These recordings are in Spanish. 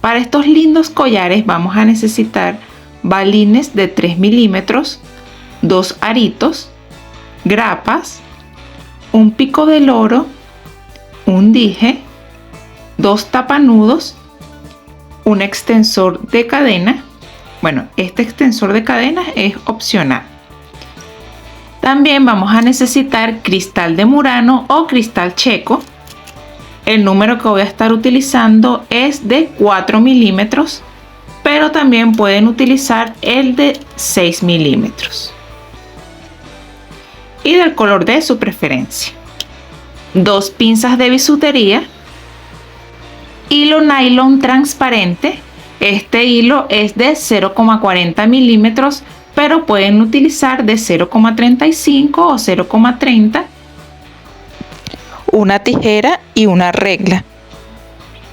Para estos lindos collares vamos a necesitar balines de 3 milímetros, 2 aritos, grapas, un pico de loro, un dije, 2 tapanudos, un extensor de cadena. Bueno, este extensor de cadena es opcional. También vamos a necesitar cristal de Murano o cristal checo. El número que voy a estar utilizando es de 4 milímetros, pero también pueden utilizar el de 6 milímetros. Y del color de su preferencia. 2 pinzas de bisutería. Hilo nylon transparente. Este hilo es de 0,40 milímetros, pero pueden utilizar de 0,35 o 0,30. Una tijera y una regla.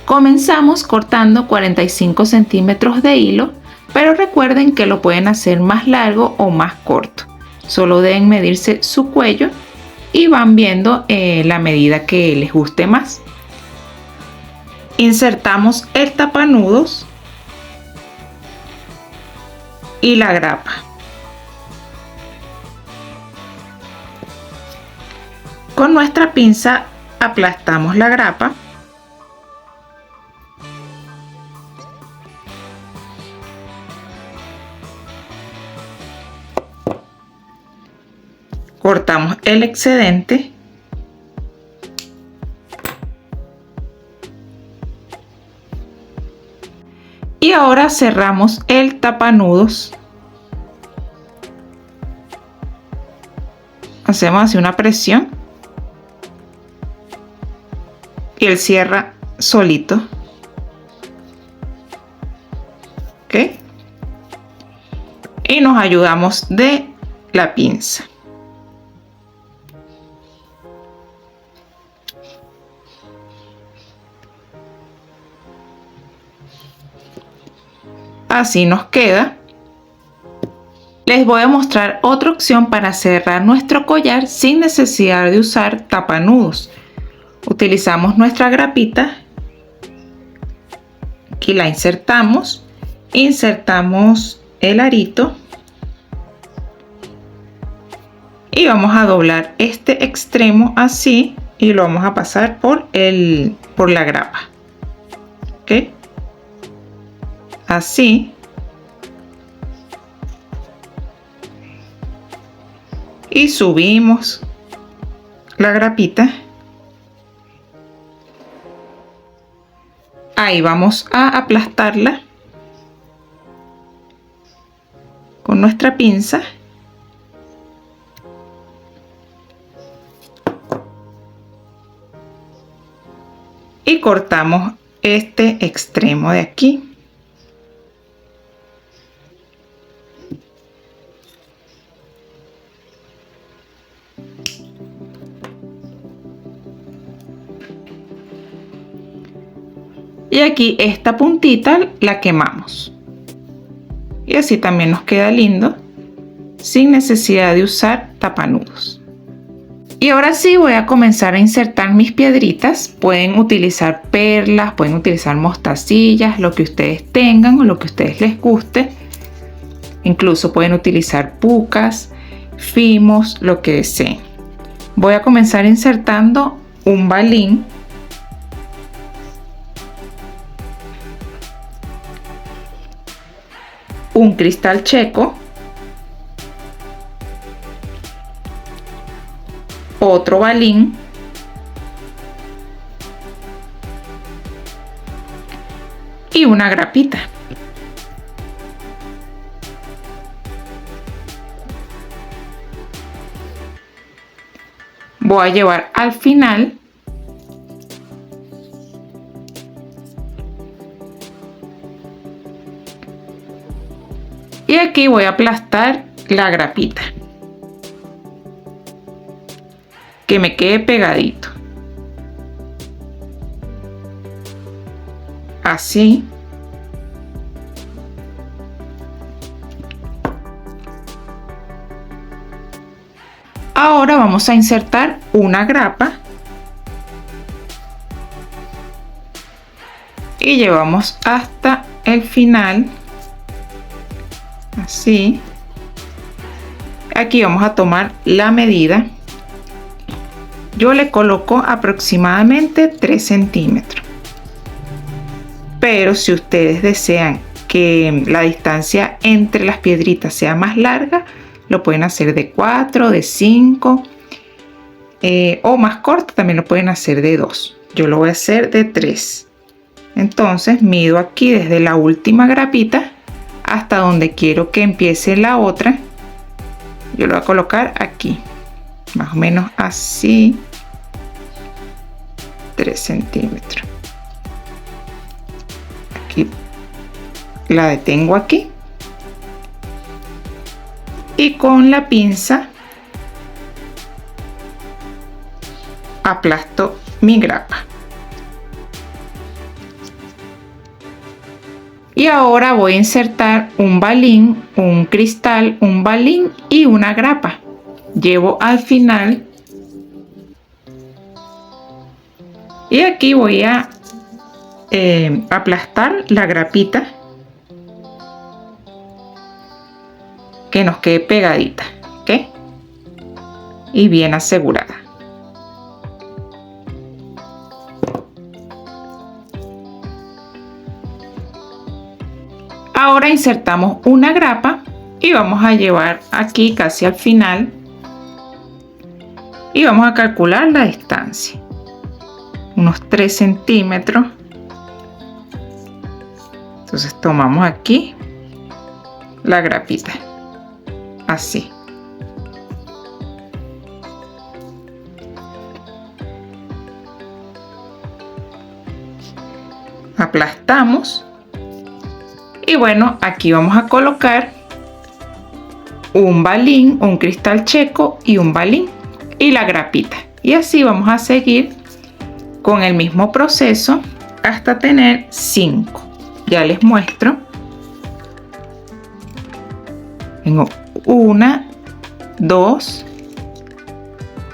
Comenzamos cortando 45 centímetros de hilo, pero recuerden que lo pueden hacer más largo o más corto. Solo deben medirse su cuello y van viendo la medida que les guste más. Insertamos el tapanudos y la grapa. Con nuestra pinza aplastamos la grapa. Cortamos el excedente. Y ahora cerramos el tapanudos. Hacemos así una presión. Y él cierra solito. ¿Ok? Y nos ayudamos de la pinza. Así nos queda. Les voy a mostrar otra opción para cerrar nuestro collar sin necesidad de usar tapanudos. Utilizamos nuestra grapita, aquí la insertamos el arito y vamos a doblar este extremo así y lo vamos a pasar por la grapa. ¿Ok? Así. Y subimos la grapita. Ahí vamos a aplastarla con nuestra pinza. Y cortamos este extremo de aquí. Y aquí esta puntita la quemamos. Y así también nos queda lindo, sin necesidad de usar tapanudos. Y ahora sí voy a comenzar a insertar mis piedritas. Pueden utilizar perlas, pueden utilizar mostacillas, lo que ustedes tengan o lo que a ustedes les guste. Incluso pueden utilizar pucas, fimos, lo que deseen. Voy a comenzar insertando un balín. Un cristal checo, otro balín, y una grapita. Voy a llevar al final y aquí voy a aplastar la grapita, que me quede pegadito, así. Ahora vamos a insertar una grapa y llevamos hasta el final, así. Aquí vamos a tomar la medida. Yo le coloco aproximadamente 3 centímetros, pero si ustedes desean que la distancia entre las piedritas sea más larga, lo pueden hacer de 4, de 5 o más corto, también lo pueden hacer de 2. Yo lo voy a hacer de 3. Entonces mido aquí desde la última grapita hasta donde quiero que empiece la otra. Yo lo voy a colocar aquí, más o menos así, 3 centímetros. Aquí la detengo aquí y con la pinza aplasto mi grapa. Y ahora voy a insertar un balín, un cristal, un balín y una grapa. Llevo al final y aquí voy a aplastar la grapita que nos quede pegadita, ¿ok? Y bien asegurada. Ahora insertamos una grapa y vamos a llevar aquí casi al final y vamos a calcular la distancia, unos 3 centímetros. Entonces tomamos aquí la grapita, así. Aplastamos. Y bueno, aquí vamos a colocar un balín, un cristal checo y un balín y la grapita. Y así vamos a seguir con el mismo proceso hasta tener 5. Ya les muestro. Tengo 1, 2,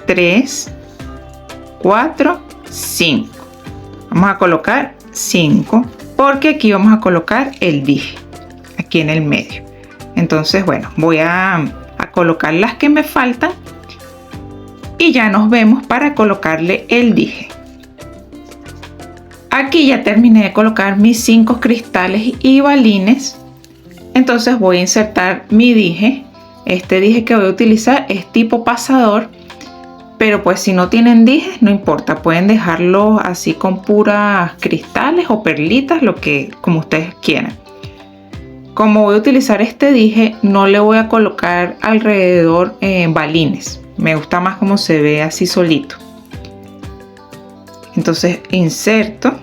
3, 4, 5. Vamos a colocar 5. Porque aquí vamos a colocar el dije aquí en el medio. Entonces bueno, voy a colocar las que me faltan y ya nos vemos para colocarle el dije. Aquí ya terminé de colocar mis 5 cristales y balines. Entonces voy a insertar mi dije. Este dije que voy a utilizar es tipo pasador, pero pues si no tienen dijes no importa, pueden dejarlo así con puras cristales o perlitas, como ustedes quieran. Como voy a utilizar este dije, no le voy a colocar alrededor balines, me gusta más como se ve así solito. Entonces inserto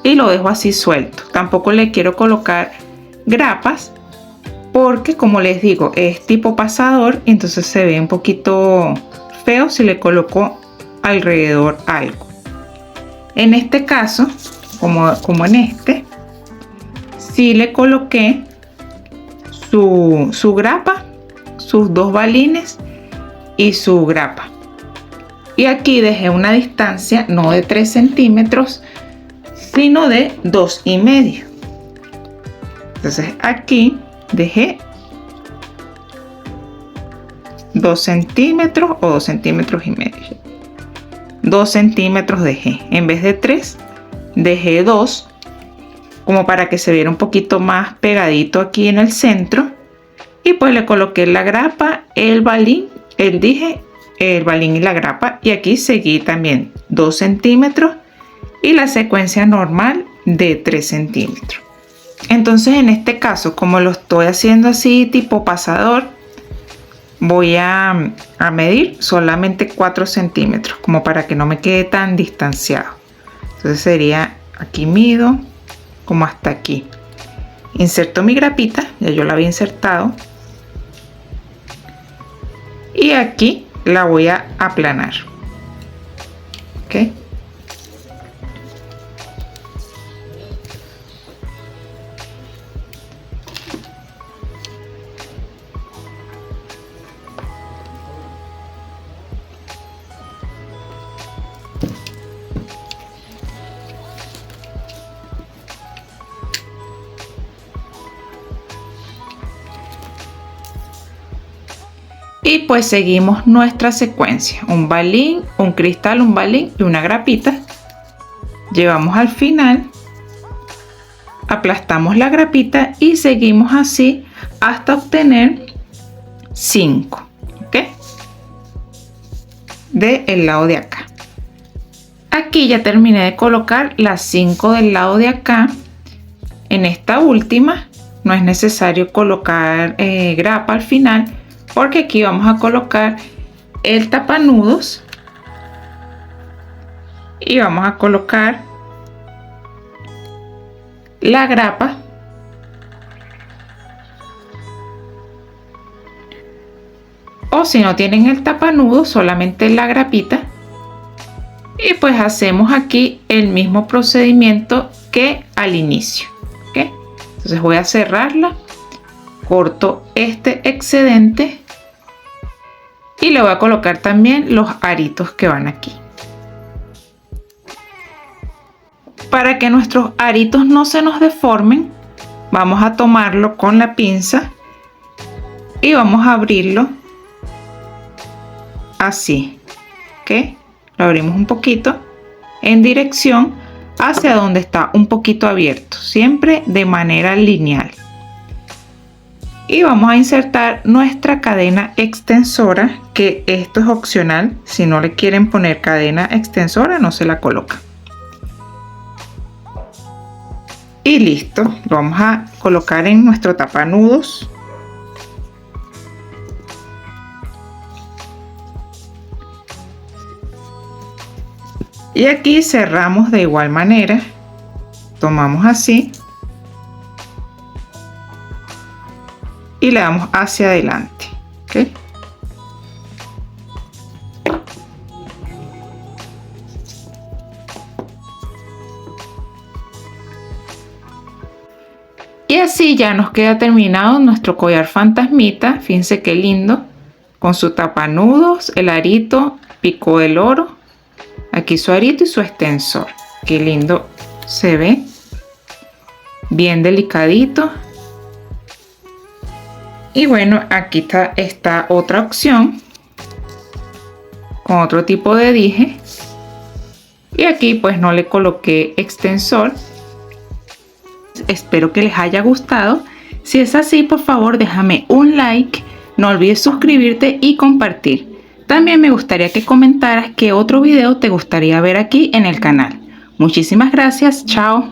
y lo dejo así suelto. Tampoco le quiero colocar grapas porque, como les digo, es tipo pasador, entonces se ve un poquito feo si le coloco alrededor algo. En este caso, como en este, sí le coloqué su grapa, sus 2 balines y su grapa. Y aquí dejé una distancia no de 3 centímetros, sino de 2,5. Entonces aquí dejé 2 centímetros o 2,5 centímetros. 2 centímetros dejé. En vez de 3, dejé 2. Como para que se viera un poquito más pegadito aquí en el centro. Y pues le coloqué la grapa, el balín, el dije, el balín y la grapa. Y aquí seguí también 2 centímetros. Y la secuencia normal de 3 centímetros. Entonces en este caso, como lo estoy haciendo así tipo pasador, voy a medir solamente 4 centímetros como para que no me quede tan distanciado. Entonces sería, aquí mido como hasta aquí. Inserto mi grapita, ya yo la había insertado. Y aquí la voy a aplanar. ¿Ok? Y pues seguimos nuestra secuencia: un balín, un cristal, un balín y una grapita. Llevamos al final, aplastamos la grapita y seguimos así hasta obtener 5, ¿ok? Del lado de acá. Aquí ya terminé de colocar las 5 del lado de acá. En esta última no es necesario colocar grapa al final, porque aquí vamos a colocar el tapanudos y vamos a colocar la grapa. O si no tienen el tapanudos, solamente la grapita. Y pues hacemos aquí el mismo procedimiento que al inicio, ¿ok? Entonces voy a cerrarla, corto este excedente y le voy a colocar también los aritos que van aquí. Para que nuestros aritos no se nos deformen, vamos a tomarlo con la pinza y vamos a abrirlo así, ¿ok? Lo abrimos un poquito en dirección hacia donde está un poquito abierto, siempre de manera lineal. Y vamos a insertar nuestra cadena extensora, que esto es opcional. Si no le quieren poner cadena extensora, no se la coloca. Y listo, lo vamos a colocar en nuestro tapanudos. Y aquí cerramos de igual manera, tomamos así y le damos hacia adelante, ¿ok? Y así ya nos queda terminado nuestro collar fantasmita. Fíjense qué lindo, con su tapanudos, el arito, pico del oro, aquí su arito y su extensor. Qué lindo se ve, bien delicadito. Y bueno, aquí está esta otra opción con otro tipo de dije, y aquí pues no le coloqué extensor. Espero que les haya gustado. Si es así, por favor déjame un like, no olvides suscribirte y compartir. También me gustaría que comentaras qué otro video te gustaría ver aquí en el canal. Muchísimas gracias, chao.